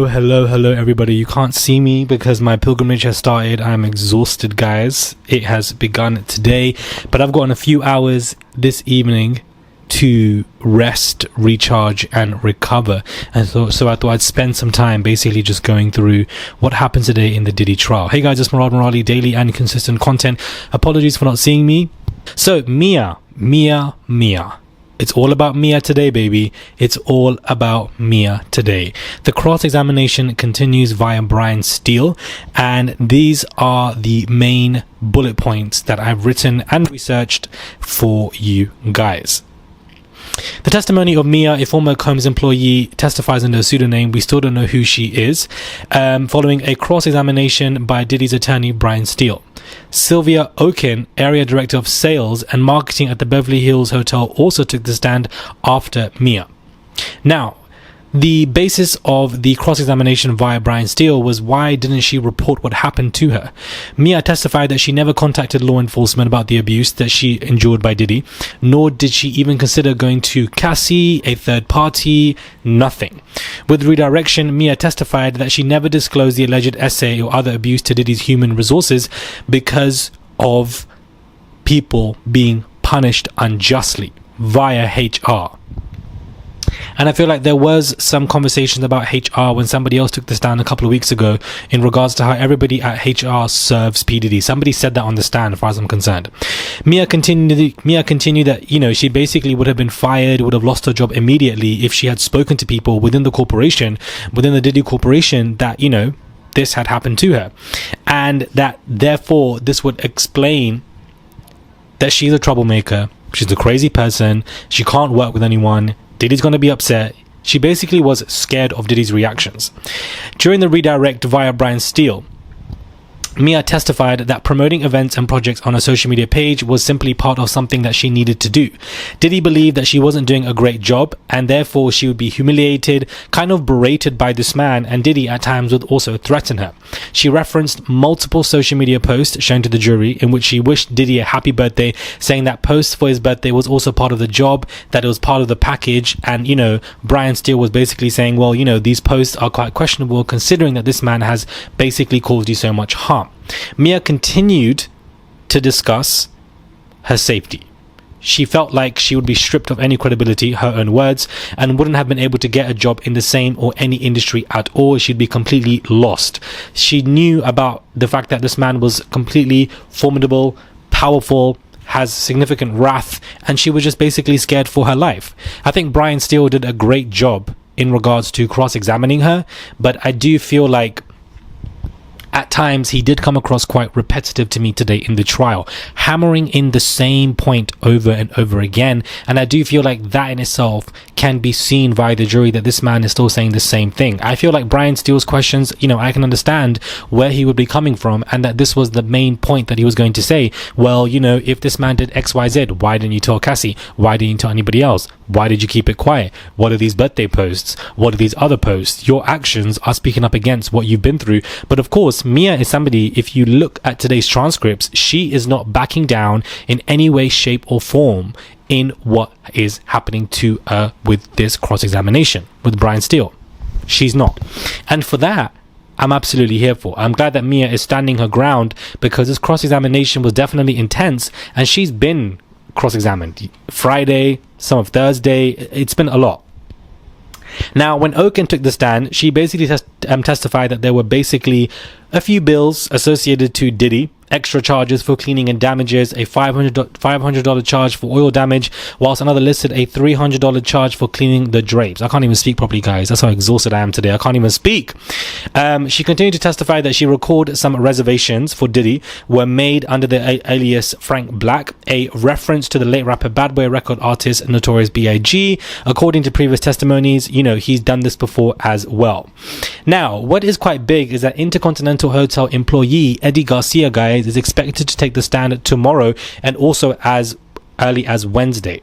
Hello everybody. You can't see me because my pilgrimage has started. I'm exhausted, guys. It has begun today, but I've gotten a few hours this evening to rest, recharge and recover, and so I thought I'd spend some time basically just going through what happened today in the Diddy trial. Hey guys, it's Murad Murali, daily and consistent content. Apologies for not seeing me. So Mia. It's all about Mia today, baby. It's all about Mia today. The cross-examination continues via Brian Steele, and these are the main bullet points that I've written and researched for you guys. The testimony of Mia, a former Combs employee, testifies under a pseudonym. We still don't know who she is, following a cross-examination by Diddy's attorney, Brian Steele. Sylvia Oken, area director of sales and marketing at the Beverly Hills Hotel, also took the stand after Mia. Now, the basis of the cross-examination via Brian Steele was why didn't she report what happened to her? Mia testified that she never contacted law enforcement about the abuse that she endured by Diddy, nor did she even consider going to Cassie, a third party, nothing. With redirection, Mia testified that she never disclosed the alleged essay or other abuse to Diddy's human resources because of people being punished unjustly via HR. And I feel like there was some conversation about HR when somebody else took this down a couple of weeks ago in regards to how everybody at HR serves P. Diddy. Somebody said that on the stand, as far as I'm concerned. Mia continued that, she basically would have been fired, would have lost her job immediately if she had spoken to people within the corporation, within the Diddy corporation, that, this had happened to her. And that, therefore, this would explain that she's a troublemaker. She's a crazy person. She can't work with anyone. Diddy's going to be upset. She basically was scared of Diddy's reactions. During the redirect via Brian Steele, Mia testified that promoting events and projects on a social media page was simply part of something that she needed to do. Diddy believed that she wasn't doing a great job, and therefore she would be humiliated, kind of berated by this man, and Diddy at times would also threaten her. She referenced multiple social media posts shown to the jury in which she wished Diddy a happy birthday, saying that post for his birthday was also part of the job, that it was part of the package, and Brian Steele was basically saying, well, these posts are quite questionable considering that this man has basically caused you so much harm. Mia continued to discuss her safety. She felt like she would be stripped of any credibility, her own words, and wouldn't have been able to get a job in the same or any industry at all. She'd be completely lost. She knew about the fact that this man was completely formidable, powerful, has significant wrath, and she was just basically scared for her life. I think Brian Steele did a great job in regards to cross-examining her, but I do feel like at times he did come across quite repetitive to me today in the trial, hammering in the same point over and over again. And I do feel like that in itself can be seen via the jury, that this man is still saying the same thing. I feel like Brian Steele's questions, I can understand where he would be coming from, and that this was the main point that he was going to say. Well, if this man did XYZ, why didn't you tell Cassie? Why didn't you tell anybody else? Why did you keep it quiet? What are these birthday posts? What are these other posts? Your actions are speaking up against what you've been through. But of course, Mia is somebody, if you look at today's transcripts, she is not backing down in any way, shape or form in what is happening to her with this cross-examination with Brian Steele. She's not. And for that, I'm absolutely here for. I'm glad that Mia is standing her ground, because this cross-examination was definitely intense, and she's been cross-examined Friday, some of Thursday. It's been a lot. Now, when Oken took the stand, she basically testified that there were basically a few bills associated to Diddy, extra charges for cleaning and damages, a $500 charge for oil damage, whilst another listed a $300 charge for cleaning the drapes. I can't even speak properly, guys. That's how exhausted I am today. I can't even speak. She continued to testify that she recalled some reservations for Diddy were made under the alias Frank Black, a reference to the late rapper Bad Boy record artist Notorious B.I.G. According to previous testimonies, he's done this before as well. Now, what is quite big is that Intercontinental Hotel employee Eddie Garcia, guys, is expected to take the stand tomorrow and also as early as Wednesday.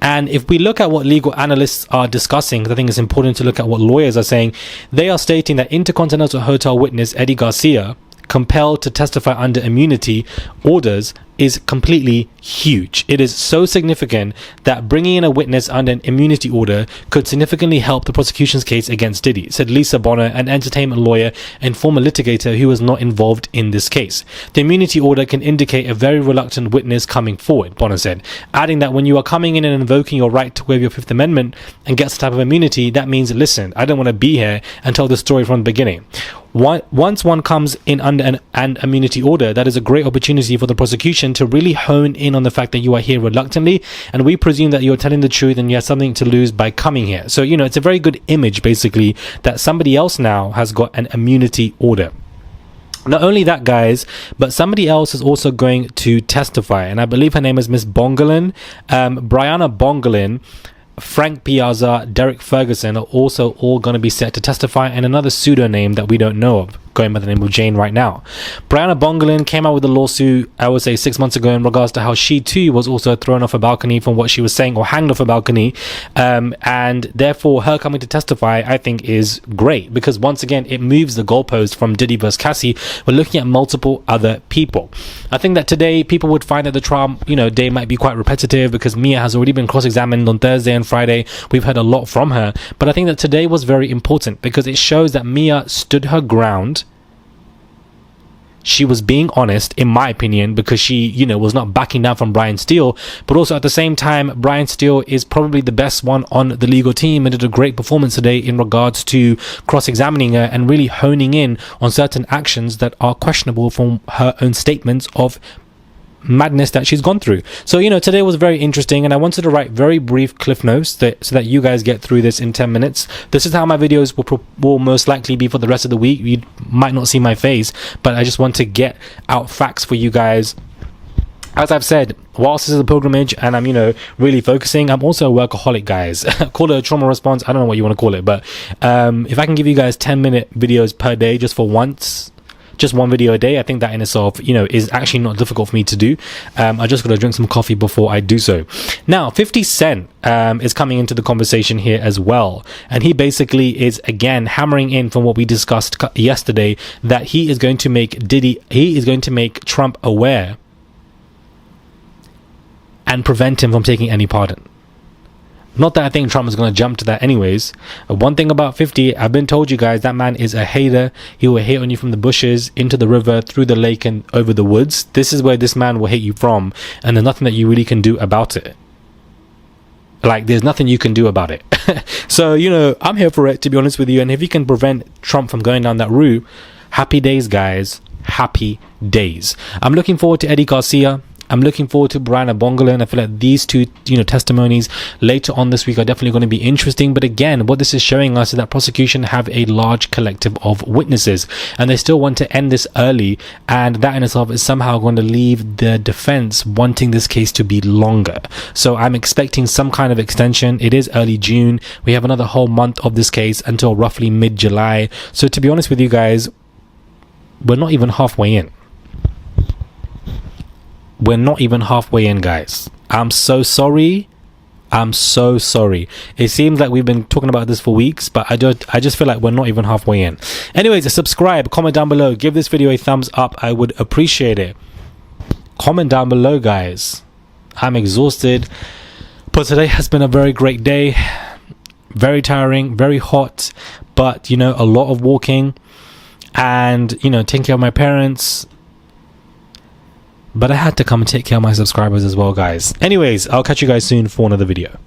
And if we look at what legal analysts are discussing, I think it's important to look at what lawyers are saying. They are stating that Intercontinental Hotel witness Eddie Garcia compelled to testify under immunity orders is completely huge. It is so significant that bringing in a witness under an immunity order could significantly help the prosecution's case against Diddy, said Lisa Bonner, an entertainment lawyer and former litigator who was not involved in this case. The immunity order can indicate a very reluctant witness coming forward, Bonner said, adding that when you are coming in and invoking your right to waive your Fifth Amendment and get some type of immunity, that means, listen, I don't want to be here and tell the story from the beginning. Once one comes in under an immunity order, that is a great opportunity for the prosecution to really hone in on the fact that you are here reluctantly, and we presume that you're telling the truth and you have something to lose by coming here. So, it's a very good image, basically, that somebody else now has got an immunity order. Not only that, guys, but somebody else is also going to testify, and I believe her name is Miss Bongelin. Brianna Bongelin, Frank Piazza, Derek Ferguson are also all going to be set to testify, and another pseudonym that we don't know of, going by the name of Jane right now. Brianna Bongelin came out with a lawsuit, I would say 6 months ago, in regards to how she too was also thrown off a balcony from what she was saying, or hanged off a balcony, and therefore her coming to testify, I think, is great, because once again it moves the goalpost from Diddy versus Cassie. We're looking at multiple other people. I think that today people would find that the trial day might be quite repetitive, because Mia has already been cross-examined on Thursday and Friday. We've heard a lot from her, but I think that today was very important because it shows that Mia stood her ground. She was being honest, in my opinion, because she, was not backing down from Brian Steele. But also at the same time, Brian Steele is probably the best one on the legal team and did a great performance today in regards to cross-examining her and really honing in on certain actions that are questionable from her own statements of madness that she's gone through. So today was very interesting, and I wanted to write very brief cliff notes so that you guys get through this in 10 minutes. This is how my videos will most likely be for the rest of the week. You might not see my face, but I just want to get out facts for you guys. As I've said, whilst this is a pilgrimage and I'm really focusing, I'm also a workaholic, guys. Call it a trauma response, I don't know what you want to call it, but if I can give you guys 10-minute videos per day just for once, just one video a day, I think that in itself, is actually not difficult for me to do. I just got to drink some coffee before I do so. Now, 50 Cent is coming into the conversation here as well. And he basically is, again, hammering in from what we discussed yesterday, that he is going to make Trump aware and prevent him from taking any pardon. Not that I think Trump is going to jump to that anyways. One thing about 50, I've been told you guys, that man is a hater. He will hate on you from the bushes, into the river, through the lake and over the woods. This is where this man will hate you from, and there's nothing that you really can do about it. There's nothing you can do about it. So, I'm here for it, to be honest with you, and if you can prevent Trump from going down that route, happy days, guys. Happy days. I'm looking forward to Eddie Garcia. I'm looking forward to Brianna Bongelin. I feel like these two, testimonies later on this week are definitely going to be interesting. But again, what this is showing us is that prosecution have a large collective of witnesses, and they still want to end this early. And that in itself is somehow going to leave the defense wanting this case to be longer. So I'm expecting some kind of extension. It is early June. We have another whole month of this case until roughly mid-July. So to be honest with you guys, we're not even halfway in. We're not even halfway in, guys. I'm so sorry. It seems like we've been talking about this for weeks, but I just feel like we're not even halfway in. Anyways, subscribe, comment down below, give this video a thumbs up. I would appreciate it. Comment down below, guys. I'm exhausted, but today has been a very great day. Very tiring, very hot, but a lot of walking and taking care of my parents. But I had to come and take care of my subscribers as well, guys. Anyways, I'll catch you guys soon for another video.